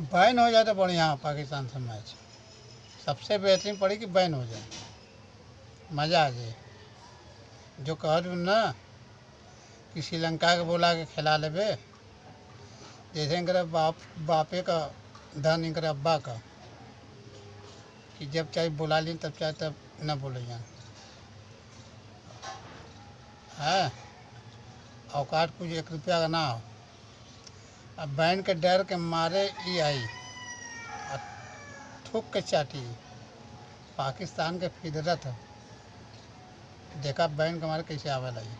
Ban हो जाए तो बढ़िया हो पाकिस्तान से मैच। सबसे बेहतरीन पड़ी कि बैन हो जाए, मज़ा आ जाए। जो कह दूँ ना कि श्रीलंका के बोला के खिला लेबे, जैसे इनके बापे का धन इनके अब्बा का, कि जब चाहे बुला ली तब चाहे तब न बोले जाए है। औकात कुछ 1 रुपया का ना हो। अब बैन के डर के मारे ही आई और थूक के चाटी। पाकिस्तान के फितरत है, देखा बैन के मारे कैसे आवे लगी।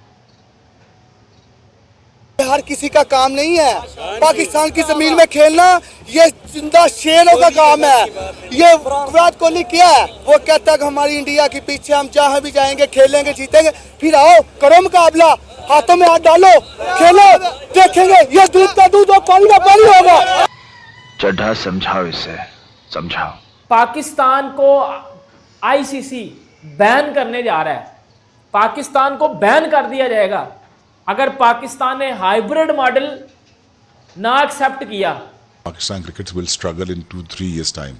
हर किसी का काम नहीं है पाकिस्तान की जमीन में खेलना, ये जिंदा शेरों का काम है। ये विराट कोहली क्या है, वो कहता है कि हमारी इंडिया के पीछे हम जहाँ भी जाएंगे खेलेंगे जीतेंगे। फिर आओ करो मुकाबला, हाथों में हाथ डालो, खेलो, देखेंगे ये दूध का दूध और पानी का पानी होगा। चड्ढा समझाओ इसे, समझाओ। पाकिस्तान को आईसीसी बैन करने जा रहा है, पाकिस्तान को बैन कर दिया जाएगा अगर पाकिस्तान ने हाइब्रिड मॉडल ना एक्सेप्ट किया। Pakistan cricket will struggle in 2-3 years time.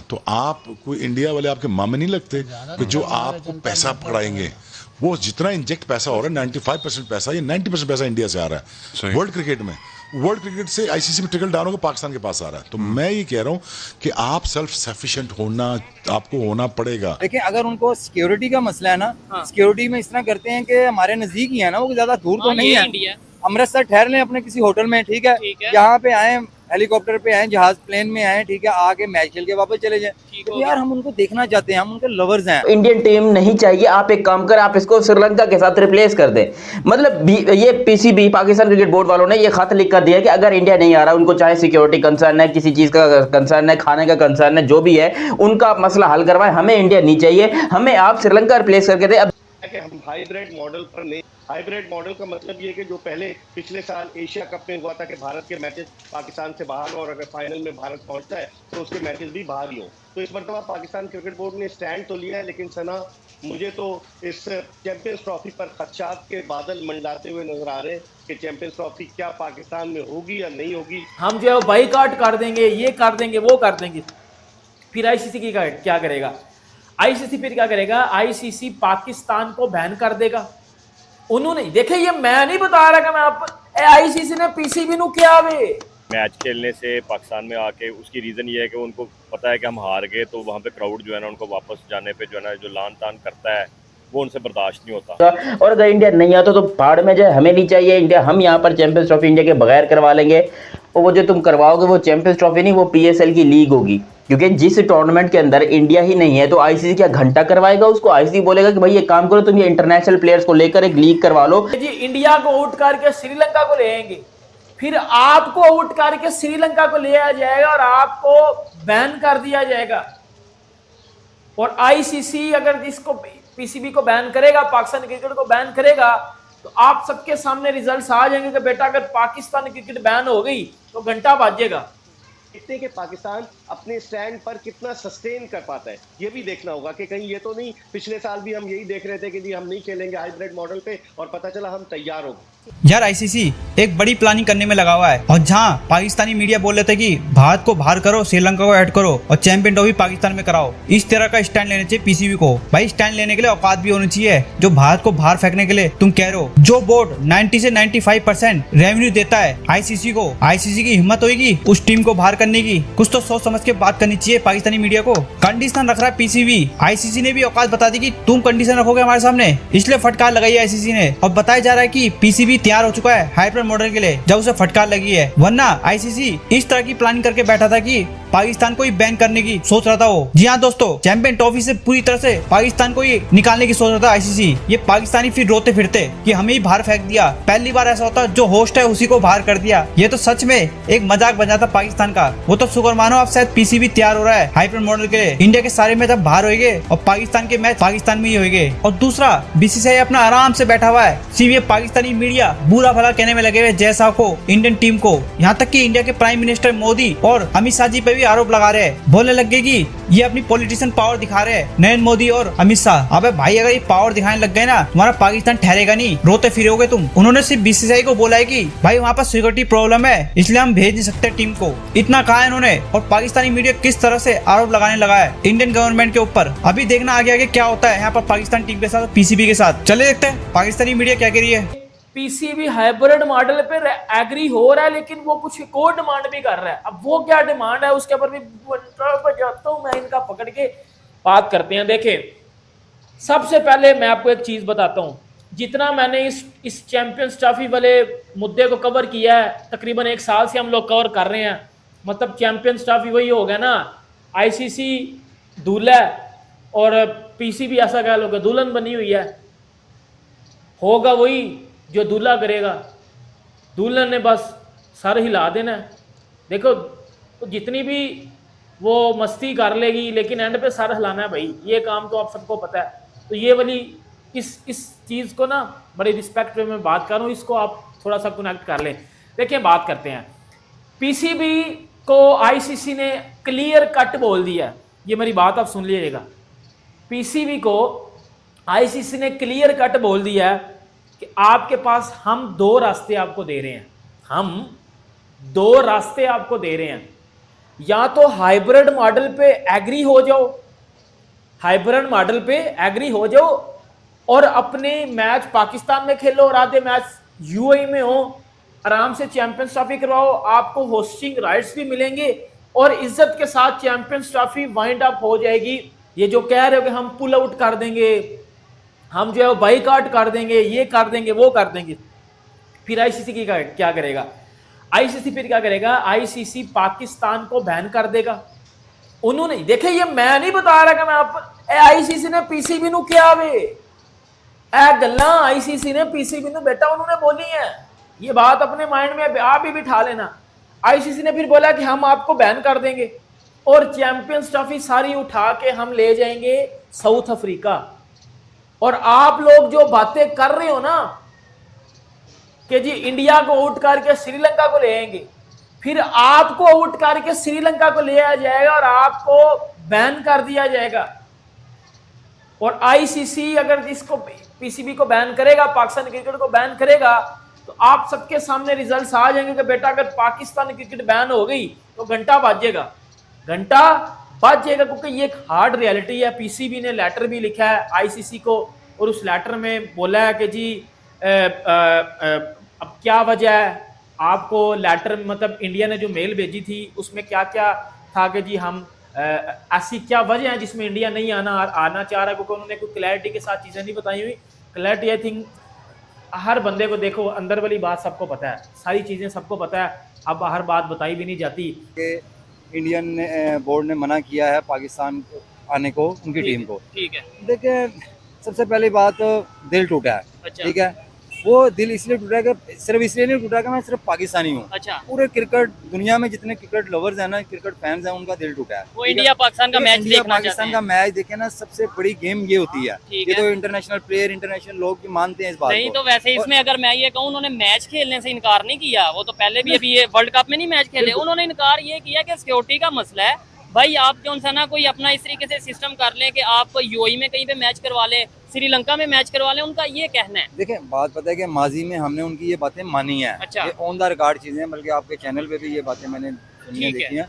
तो आप कोई इंडिया वाले आपके माँ में नहीं लगते कि जो आपको पैसा पकड़ाएंगे, वो जितना इंजेक्ट पैसा हो रहा है 95% पैसा, ये 90% पैसा इंडिया से आ रहा है। वर्ल्ड क्रिकेट में, वर्ल्ड क्रिकेट से आईसीसी में ट्रिकल डाउन होकर पाकिस्तान के पास आ रहा है। तो मैं ये कह रहा हूँ कि आप सेल्फ सफिशिएंट होना आपको होना पड़ेगा। देखिए अगर उनको सिक्योरिटी का मसला है ना, सिक्योरिटी में इस तरह करते हैं कि हमारे नजदीक ही है ना, वो ज्यादा दूर तो नहीं है। अमृतसर ठहर लें अपने किसी होटल में, ठीक है, यहाँ पे आए हेलीकॉप्टर पे आए, जहाज प्लेन में आए, ठीक है, आके मैच खेल के वापस चले जाए। तो यार हम उनको देखना चाहते हैं, हम उनके लवर्स हैं। इंडियन टीम नहीं चाहिए, आप एक काम कर, आप इसको श्रीलंका के साथ रिप्लेस कर दें। मतलब ये पीसीबी पाकिस्तान क्रिकेट बोर्ड वालों ने ये खत लिख कर दिया कि अगर इंडिया नहीं आ रहा, उनको चाहे सिक्योरिटी कंसर्न है, किसी चीज का कंसर्न है, खाने का कंसर्न है, जो भी है उनका मसला हल करवाए, हमें इंडिया नहीं चाहिए, हमें आप श्रीलंका रिप्लेस करके दे। अब हम हाइब्रिड मॉडल पर नहीं, हाइब्रिड मॉडल का मतलब ये कि जो पहले पिछले साल एशिया कप में हुआ था कि भारत के मैचेस पाकिस्तान से बाहर हो और अगर फाइनल में भारत पहुंचता है तो उसके मैचेस भी बाहर ही हो। तो इस मरतबा पाकिस्तान क्रिकेट बोर्ड ने स्टैंड तो लिया है, लेकिन सना मुझे तो इस चैंपियंस ट्रॉफी पर खदशात के बादल मंडलाते हुए नजर आ रहे हैं कि चैंपियंस ट्रॉफी क्या पाकिस्तान में होगी या नहीं होगी। हम जो है बाइकआउट कर देंगे, ये कर देंगे, वो कर देंगे। फिर आईसीसी की क्या करेगा? आईसीसी फिर क्या करेगा? आईसीसी पाकिस्तान को बैन कर देगा। उन्होंने देखिए, ये मैं नहीं बता रहा कि मैं आप आईसीसी ने पीसीबी नु क्या वे मैच खेलने से पाकिस्तान में आके, उसकी रीज़न ये है कि उनको पता है कि हम हार गए, तो वहाँ पे क्राउड जो है ना उनको वापस जाने पे जो है ना जो लान तान करता है वो उनसे बर्दाश्त नहीं होता। और अगर इंडिया नहीं आता तो भाड़ में जाए, हमें नहीं चाहिए इंडिया। हम यहाँ पर चैंपियंस ट्रॉफी इंडिया के बगैर करवा लेंगे, और वो जो तुम करवाओगे वो चैंपियंस ट्रॉफी नहीं, वो पीएसएल की लीग होगी। क्योंकि जिस टूर्नामेंट के अंदर इंडिया ही नहीं है तो आईसीसी क्या घंटा करवाएगा उसको? आईसीसी बोलेगा कि भाई ये काम करो, तुम ये इंटरनेशनल प्लेयर्स को लेकर एक लीग करवा लो जी। इंडिया को आउट करके श्रीलंका को ले आएंगे, फिर आपको आउट करके श्रीलंका को ले आया जाएगा और आपको बैन कर दिया जाएगा। और आईसीसी अगर इसको पीसीबी को बैन करेगा, पाकिस्तान क्रिकेट को बैन करेगा, तो आप सबके सामने रिजल्ट्स आ जाएंगे कि बेटा अगर पाकिस्तान क्रिकेट बैन हो गई तो घंटा बाजेगा। देखते हैं कि पाकिस्तान अपने स्टैंड पर कितना सस्टेन कर पाता है। ये भी देखना होगा कि कहीं ये तो नहीं, पिछले साल भी हम यही देख रहे थे कि जी हम नहीं खेलेंगे हाइब्रिड मॉडल पे और पता चला हम तैयार हो गए। यार आईसीसी एक बड़ी प्लानिंग करने में लगा हुआ है, और जहां पाकिस्तानी मीडिया बोल रहे थे कि भारत को बाहर करो, श्रीलंका को ऐड करो और चैंपियन ट्रॉफी पाकिस्तान में कराओ, इस तरह का स्टैंड लेने चाहिए पीसीबी को। भाई स्टैंड लेने के लिए औकात भी होनी चाहिए। जो भारत को बाहर फेंकने के लिए तुम कह रहे हो, जो बोर्ड 90 से 95% रेवेन्यू देता है आईसीसी को, आईसीसी की हिम्मत होगी उस टीम को बाहर करने की? कुछ तो सोच समझ के बात करनी चाहिए पाकिस्तानी मीडिया को। कंडीशन रख रहा है पीसीबी, आईसीसी ने भी औकात बता दी कि तुम कंडीशन रखोगे हमारे सामने, इसलिए फटकार लगाई आईसीसी ने। और बताया जा रहा है कि पीसीबी तैयार हो चुका है हाइब्रिड मॉडल के लिए, जब उसे फटकार लगी है। वरना आईसीसी इस तरह की प्लानिंग करके बैठा था कि पाकिस्तान को ही बैन करने की सोच रहा था वो। जी हाँ दोस्तों, चैंपियन ट्रॉफी से पूरी तरह से पाकिस्तान को ही निकालने की सोच रहा था आईसीसी। ये पाकिस्तानी फिर रोते फिरते कि हमें ही बाहर फेंक दिया। पहली बार ऐसा होता जो होस्ट है उसी को बाहर कर दिया। ये तो सच में एक मजाक बन जाता पाकिस्तान का। वो तो शुक्र मानो अब शायद पीसीबी तैयार हो रहा है हाइब्रिड मॉडल के लिए। इंडिया के सारे मैच अब बाहर होंगे और पाकिस्तान के मैच पाकिस्तान में ही होंगे। और दूसरा, बीसीसीआई अपना आराम से बैठा हुआ है, सिर्फ ये पाकिस्तानी मीडिया मीडिया बुरा भला कहने में लगे हुए जय शाह को, इंडियन टीम को, यहाँ तक कि इंडिया के प्राइम मिनिस्टर मोदी और अमित शाह जी पे भी आरोप लगा रहे हैं। बोलने लग गए कि ये अपनी पॉलिटिशियन पावर दिखा रहे हैं, नरेंद्र मोदी और अमित शाह। अबे भाई अगर ये पावर दिखाने लग गए ना, तुम्हारा पाकिस्तान ठहरेगा नहीं, रोते फिरोगे तुम। उन्होंने सिर्फ बीसीसीआई को बोला है कि भाई वहाँ पर सिक्योरिटी प्रॉब्लम है, इसलिए हम भेज नहीं सकते टीम को, इतना कहा है इन्होंने। और पाकिस्तानी मीडिया किस तरह से आरोप लगाने लगा है इंडियन गवर्नमेंट के ऊपर। अभी देखना आगे आगे क्या होता है यहाँ पर पाकिस्तान टीम के साथ, पीसीबी के साथ। चले देखते हैं पाकिस्तानी मीडिया क्या कह रही है। पीसीबी हाइब्रिड मॉडल पे एग्री हो रहा है, लेकिन वो कुछ एक और डिमांड भी कर रहा है। अब वो क्या डिमांड है उसके ऊपर भी जाता हूं मैं, इनका पकड़ के बात करते हैं। देखिए, सबसे पहले मैं आपको एक चीज बताता हूं, जितना मैंने इस चैंपियंस ट्रॉफी वाले मुद्दे को कवर किया है, तकरीबन 1 साल से हम लोग कवर कर रहे हैं। मतलब चैंपियंस ट्रॉफी वही हो गया ना, आईसीसी दूल्हा और पीसीबी ऐसा कह लो दुल्हन बनी हुई है, होगा वही जो दूल्हा करेगा, दुल्हन ने बस सर हिला देना है। देखो तो जितनी भी वो मस्ती कर लेगी, लेकिन एंड पे सर हिलाना है भाई, ये काम तो आप सबको पता है। तो ये वाली इस चीज़ को ना बड़ी रिस्पेक्ट में बात कर रहा हूँ, इसको आप थोड़ा सा कनेक्ट कर लें। देखिए बात करते हैं, पीसीबी को आईसीसी ने क्लियर कट बोल दिया, ये मेरी बात आप सुन लीजिएगा। पीसीबी को आईसीसी ने क्लियर कट बोल दिया है कि आपके पास हम 2 रास्ते आपको दे रहे हैं, हम 2 रास्ते आपको दे रहे हैं। या तो हाइब्रिड मॉडल पे एग्री हो जाओ, हाइब्रिड मॉडल पे एग्री हो जाओ और अपने मैच पाकिस्तान में खेलो और आधे मैच यूएई में हो, आराम से चैंपियंस ट्रॉफी करवाओ, आपको होस्टिंग राइट्स भी मिलेंगे और इज्जत के साथ चैंपियंस ट्रॉफी वाइंड अप हो जाएगी। ये जो कह रहे हो कि हम पुल आउट कर देंगे, हम जो है बाइकआउट कर देंगे, ये कर देंगे, वो कर देंगे, फिर आईसीसी की क्या करेगा? आईसीसी फिर क्या करेगा? आईसीसी पाकिस्तान को बैन कर देगा। उन्होंने देखे, ये मैं नहीं बता रहा कि मैं आप आईसीसी ने पीसीबी नु क्या वे ए गल्ला आईसीसी ने पीसीबी नु बेटा उन्होंने बोली है, ये बात अपने माइंड में आप भी बिठा लेना। आईसीसी ने फिर बोला कि हम आपको बैन कर देंगे और चैंपियंस ट्रॉफी सारी उठा के हम ले जाएंगे साउथ अफ्रीका। और आप लोग जो बातें कर रहे हो ना कि जी इंडिया को आउट करके श्रीलंका को ले आएंगे, फिर आपको आउट करके श्रीलंका को ले आया जाएगा और आपको बैन कर दिया जाएगा। और आईसीसी अगर इसको पीसीबी को बैन करेगा, पाकिस्तान क्रिकेट को बैन करेगा, तो आप सबके सामने रिजल्ट्स आ जाएंगे कि बेटा अगर पाकिस्तान क्रिकेट बैन हो गई तो घंटा बाजेगा, घंटा बच जाएगा। क्योंकि ये एक हार्ड रियलिटी है। पीसीबी ने लेटर भी लिखा है आईसीसी को और उस लेटर में बोला है कि जी अब क्या वजह है आपको लेटर, मतलब इंडिया ने जो मेल भेजी थी उसमें क्या क्या था कि जी हम ऐसी क्या वजह है जिसमें इंडिया नहीं आना चाह रहा, क्योंकि उन्होंने कोई क्लैरिटी के साथ चीज़ें नहीं बताई हुई। क्लैरिटी आई थिंक हर बंदे को, देखो अंदर वाली बात सबको पता है, सारी चीज़ें सबको पता है, अब हर बात बताई भी नहीं जाती। इंडियन बोर्ड ने मना किया है पाकिस्तान को आने को, उनकी टीम को। ठीक है, देखिए सबसे पहली बात, दिल टूटा है। अच्छा। ठीक है, वो दिल इसलिए टूटा है कि सिर्फ इसलिए नहीं टूटा कि मैं सिर्फ पाकिस्तानी हूँ। अच्छा। पूरे क्रिकेट दुनिया में जितने क्रिकेट लवर्स हैं ना, क्रिकेट फैंस हैं, उनका दिल टूटा है। वो इंडिया पाकिस्तान का मैच इंडिया देखना चाहते पाकिस्तान हैं। का मैच देखे ना, सबसे बड़ी गेम ये होती है। ठीक ये है। तो इंटरनेशनल प्लेयर, इंटरनेशनल लोग भी मानते हैं इस बात नहीं को। तो वैसे इसमें अगर मैं ये कहूँ, उन्होंने मैच खेलने से इनकार नहीं किया, वो तो पहले भी अभी ये वर्ल्ड कप में नहीं मैच खेले, उन्होंने इनकार ये किया कि सिक्योरिटी का मसला है। भाई आप जो सा ना कोई अपना इस तरीके से सिस्टम कर लें कि आप यूएई में कहीं पे मैच करवा लें, श्रीलंका में मैच करवा लें, उनका ये कहना है। देखिए बात पता है कि माजी में हमने उनकी ये बातें मानी है। अच्छा। ये ऑन द रिकॉर्ड चीजें हैं, बल्कि आपके चैनल पे भी ये बातें मैंने सुनी है, ठीक है। देखी हैं,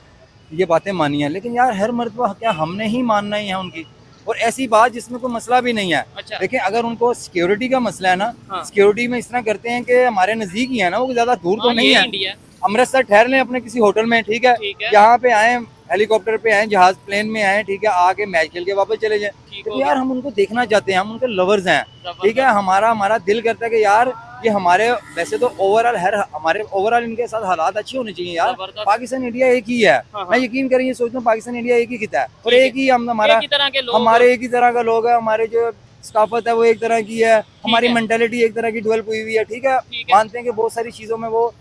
ये बातें मानी है। लेकिन यार हर मर्तबा क्या हमने ही मानना ही है उनकी, और ऐसी बात जिसमें कोई मसला भी नहीं है। अच्छा। देखिए अगर उनको सिक्योरिटी का मसला है ना, हाँ। सिक्योरिटी में इस तरह करते हैं कि हमारे नजदीक ही है ना, वो ज्यादा दूर तो हाँ, नहीं ये है। इंडिया। अमृतसर ठहर लें अपने किसी होटल में, ठीक है, ठीक है। यहाँ पे आए, हेलीकॉप्टर पे आए, जहाज प्लेन में आए, ठीक है, आके मैच खेल के वापस चले जाएं। ठीक तो हो यार हम उनको देखना चाहते हैं, हम उनके लवर्स हैं, जबरदस्त। ठीक है। हमारा दिल करता है कि यार ये हमारे, वैसे तो ओवरऑल हमारे ओवरऑल इनके साथ हालात अच्छे होने चाहिए यार। जबरदस्त। पाकिस्तान इंडिया एक ही है। हाँ। मैं यकीन करें ये सोचता हूँ पाकिस्तान इंडिया एक ही खिता है और ठीक है। एक ही हम, हमारा एक ही तरह के लोग, हमारे एक ही तरह का लोग है, हमारे जो सकाफत है वो एक तरह की है, हमारी है। मेंटालिटी एक तरह की डेवलप हुई हुई है, ठीक है। ठीक है। मानते हैं कि बहुत सारी चीज़ों में वो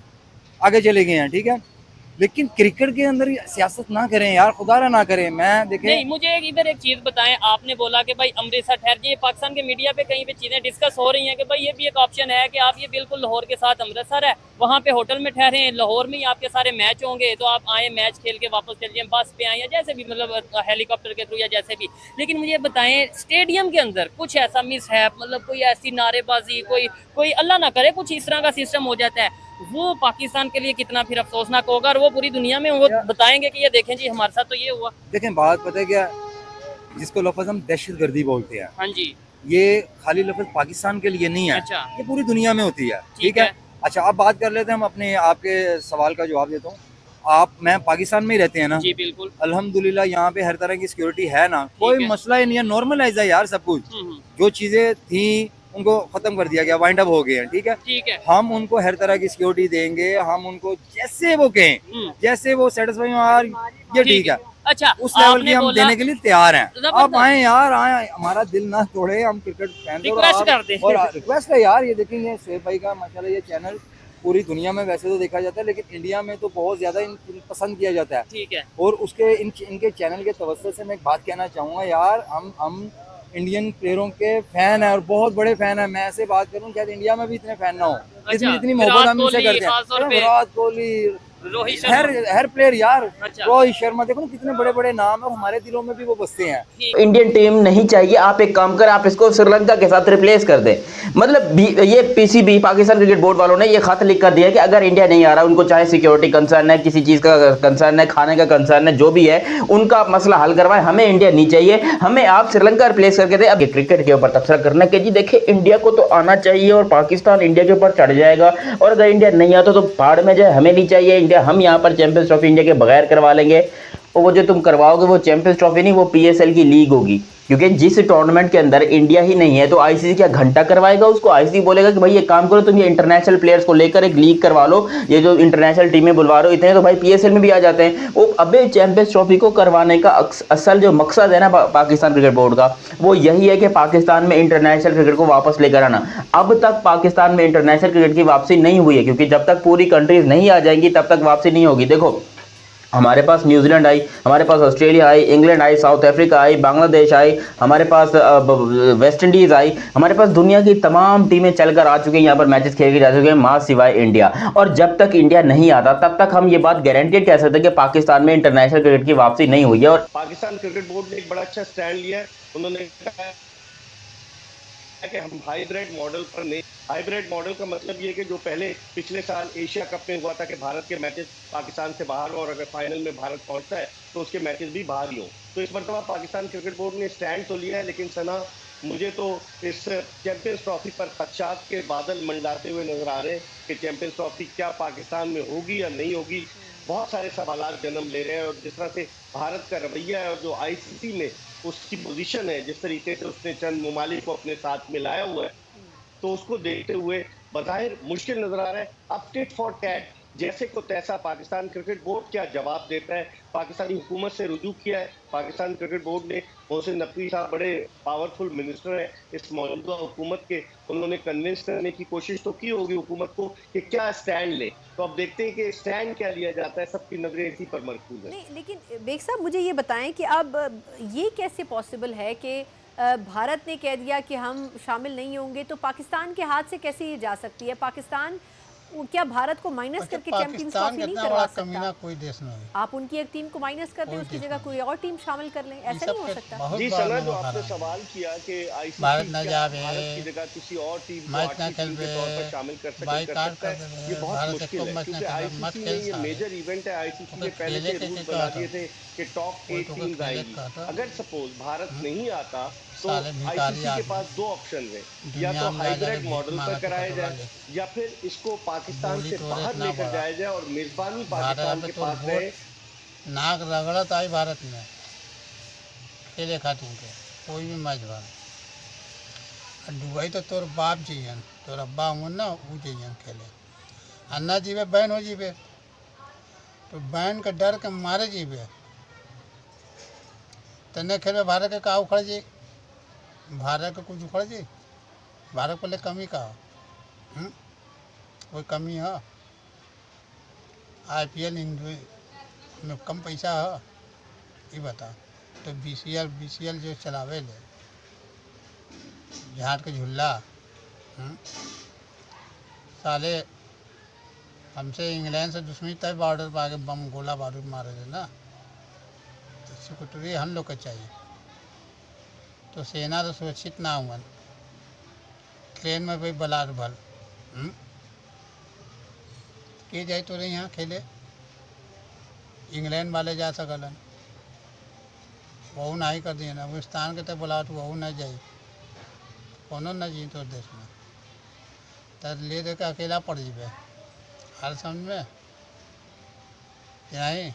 आगे चले गए हैं, ठीक है। लेकिन क्रिकेट के अंदर सियासत ना करें यार, खुदारा ना करें। मैं देखें नहीं, मुझे इधर एक चीज बताएं, आपने बोला कि भाई अमृतसर ठहर जाइए, पाकिस्तान के मीडिया पे कहीं पे चीजें डिस्कस हो रही हैं कि भाई ये भी एक ऑप्शन है कि आप ये बिल्कुल लाहौर के साथ अमृतसर है, वहाँ पे होटल में ठहरे हैं, लाहौर में ही आपके सारे मैच होंगे, तो आप आए मैच खेल के वापस चल जाए, बस पे आए या जैसे भी, मतलब हेलीकॉप्टर के थ्रू या जैसे भी। लेकिन मुझे बताएं स्टेडियम के अंदर कुछ ऐसा मिस है, मतलब कोई ऐसी नारेबाजी, कोई अल्लाह ना करे कुछ इस तरह का सिस्टम हो जाता है, वो पाकिस्तान के लिए कितना फिर अफसोसनाक होगा, और वो पूरी दुनिया में वो बताएंगे कि ये देखें जी हमारे साथ तो ये हुआ। देखें बात पता है क्या, जिसको लफ्ज़ हम दहशतगर्दी बोलते हैं, हाँ जी, ये खाली लफ्ज़ पाकिस्तान के लिए नहीं है, अच्छा, ये पूरी दुनिया में होती है। ठीक ठीक है। अच्छा, अब बात कर लेते हैं, हम अपने आपके सवाल का जवाब देता हूँ। मैं पाकिस्तान में ही रहते हैं ना जी बिल्कुल, अल्हम्दुलिल्लाह, यहाँ पे हर तरह की सिक्योरिटी है ना, कोई है। मसला ही नहीं है, नॉर्मलाइज है यार सब कुछ। जो चीज़ें थी उनको ख़त्म कर दिया गया, वाइंड अप हो गए हैं। ठीक है, ठीक है, हम उनको हर तरह की सिक्योरिटी देंगे, हम उनको जैसे वो कहें, जैसे वो सेटिस्फाई यार ये ठीक है, अच्छा, उस लेवल की आपने हम बोला देने के लिए तैयार हैं। जबरदस्त। आप आए यार, आए, हमारा दिल ना तोड़े, हम क्रिकेट फैन रिक्वेस्ट कर दें। और रिक्वेस्ट है यार। ये देखेंगे शोएब भाई का माशाल्लाह ये चैनल पूरी दुनिया में वैसे तो देखा जाता है, लेकिन इंडिया में तो बहुत ज़्यादा पसंद किया जाता है। ठीक है, और उसके इनके चैनल के तवज्जुह से मैं एक बात कहना चाहूँगा यार, हम इंडियन प्लेयरों के फैन है और बहुत बड़े फैन है। मैं ऐसे बात करूँ शायद इंडिया में भी इतने फैन ना हो, इतनी मोहब्बत हम इनसे करते हैं। विराट कोहली, रोहित शर्मा, हर प्लेयर यार, अच्छा। रोहित शर्मा, देखो ना कितने बड़े बड़े नाम है, और हमारे दिलों में भी वो बसते हैं। इंडियन टीम नहीं चाहिए, आप एक काम कर, आप इसको श्रीलंका के साथ रिप्लेस कर दें। मतलब ये पीसीबी पाकिस्तान क्रिकेट बोर्ड वालों ने ये खत लिख कर दिया कि अगर इंडिया नहीं आ रहा, उनको चाहे सिक्योरिटी कंसर्न है, किसी चीज़ का कंसर्न है, खाने का कंसर्न है, जो भी है उनका मसला हल करवाएं, हमें इंडिया नहीं चाहिए, हमें आप श्रीलंका रिप्लेस करके दें। अब क्रिकेट के ऊपर तबसरा करना कि जी देखिए इंडिया को तो आना चाहिए और पाकिस्तान इंडिया के ऊपर चढ़ जाएगा, और अगर इंडिया नहीं आता तो भाड़ में जाए, हमें नहीं चाहिए इंडिया, हम यहाँ पर चैंपियंस ट्रॉफी इंडिया के बगैर करवा लेंगे। और वो जो तुम करवाओगे वो चैंपियंस ट्रॉफी नहीं, वो पीएसएल की लीग होगी, क्योंकि जिस टूर्नामेंट के अंदर इंडिया ही नहीं है तो आईसीसी क्या घंटा करवाएगा उसको? आईसीसी बोलेगा कि भाई ये काम करो, तुम ये इंटरनेशनल प्लेयर्स को लेकर एक लीग करवा लो, ये जो इंटरनेशनल टीमें बुलवा रहे हो इतने तो भाई पीएसएल में भी आ जाते हैं। वो अबे चैंपियंस ट्रॉफी को करवाने का असल जो मकसद है ना पाकिस्तान क्रिकेट बोर्ड का, वो यही है कि पाकिस्तान में इंटरनेशनल क्रिकेट को वापस लेकर आना। अब तक पाकिस्तान में इंटरनेशनल क्रिकेट की वापसी नहीं हुई है, क्योंकि जब तक पूरी कंट्रीज नहीं आ जाएंगी तब तक वापसी नहीं होगी। देखो हमारे पास न्यूजीलैंड आई, हमारे पास ऑस्ट्रेलिया आई, इंग्लैंड आई, साउथ अफ्रीका आई, बांग्लादेश आई, हमारे पास वेस्ट इंडीज़ आई, हमारे पास दुनिया की तमाम टीमें चलकर आ चुकी हैं, यहाँ पर मैचेस खेल के जा चुके हैं, मां सिवाय इंडिया। और जब तक इंडिया नहीं आता तब तक हम ये बात गारंटेड कह सकते हैं कि पाकिस्तान में इंटरनेशनल क्रिकेट की वापसी नहीं हुई है। और पाकिस्तान क्रिकेट बोर्ड ने एक बड़ा अच्छा स्टैंड लिया है। उन्होंने कहा है कि हम हाइब्रिड मॉडल पर नहीं, हाइब्रिड मॉडल का मतलब ये कि जो पहले पिछले साल एशिया कप में हुआ था कि भारत के मैचेस पाकिस्तान से बाहर हो और अगर फाइनल में भारत पहुंचता है तो उसके मैचेस भी बाहर ही हो। तो इस मरतबा पाकिस्तान क्रिकेट बोर्ड ने स्टैंड तो लिया है, लेकिन सना मुझे तो इस चैंपियंस ट्रॉफी पर खदशात के बादल मंडलाते हुए नजर आ रहे हैं कि चैंपियंस ट्रॉफी क्या पाकिस्तान में होगी या नहीं होगी। बहुत सारे सवालात जन्म ले रहे हैं, और जिस तरह से भारत का रवैया है और जो आईसीसी में उसकी पोजीशन है, जिस तरीके से उसने चंद ममालिक को अपने साथ मिलाया हुआ है, तो उसको देखते हुए बज़ाहिर मुश्किल नजर आ रहा है। अब टिट फॉर टैट जैसे को तैसा पाकिस्तान क्रिकेट बोर्ड क्या जवाब देता है। पाकिस्तानी हुकूमत से रुजू किया है पाकिस्तान क्रिकेट बोर्ड ने। मोहसिन नकवी साहब बड़े पावरफुल मिनिस्टर हैं इस मौजूदा हुकूमत के, उन्होंने कन्विंस करने की कोशिश तो की होगी हुकूमत को कि क्या स्टैंड ले। तो अब देखते हैं कि स्टैंड क्या लिया जाता है, सबकी नजरें इसी पर मरकूज है। नहीं, लेकिन बेग साहब मुझे ये बताएं कि अब ये कैसे पॉसिबल है कि भारत ने कह दिया कि हम शामिल नहीं होंगे, तो पाकिस्तान के हाथ से कैसे ये जा सकती है? पाकिस्तान क्या भारत को माइनस करके चैंपियंस ट्रॉफी नहीं करवा सकता? कोई देश नहीं। आप उनकी एक टीम को माइनस कर दें, उसकी जगह कोई और टीम शामिल कर लें, ऐसा नहीं हो सकता? जी सना, जो आपने सवाल किया कि आईसीसी भारत की जगह किसी और टीम को टीम के तौर पर शामिल कर सकता है, ये बहुत मुश्किल है, क्योंकि आईसीसी में ये मेजर इवेंट है। आईसीसी ने पहले से रूल बना दिए थे कि टॉप 8 टीम्स आएंगी। अगर सपोज भारत नहीं आता तो आईसीसी के पास दो ऑप्शन है, या तो हाइब्रिड मॉडल पर कराया जाए या फिर इसको पाकिस्तान से बाहर लेकर जाया जाए और मेजबानी पाकिस्तान के पास है। नाक रगड़त आई भारत में खेले खातिर के कोई भी मैच भारत दुबई तो तोर बाप जीवन तोर अब्बा हूँ ना वो जीवन खेले अन्ना जीवे बैन हो जीवे तो बैन के डर के मारे जीवे तने खेले भारत के का उखड़ जी, भारत का कुछ उखड़ जी, भारत को ले कमी का कोई कमी है? IPL में कम पैसा है ये बता। तो BCL जो चलावे ले झाट के झुल्ला साले हमसे इंग्लैंड से दुश्मनी तय बॉर्डर पर आके बम गोला बारूद मारे थे ना। तो सिक्योरिटी हम लोग को चाहिए। तो सेना तो सुरक्षित ना हुआ, ट्रेन में भी बलार भल के जाए तो यहाँ खेले इंग्लैंड वाले जा सकलन, वह ना ही कर दिए ना। अफगानिस्तान के तो बोला तो वह ना जाए, कोनो न जी तो देश में तो ले दे के अकेला पड़ जाए। हाल समझ में यहीं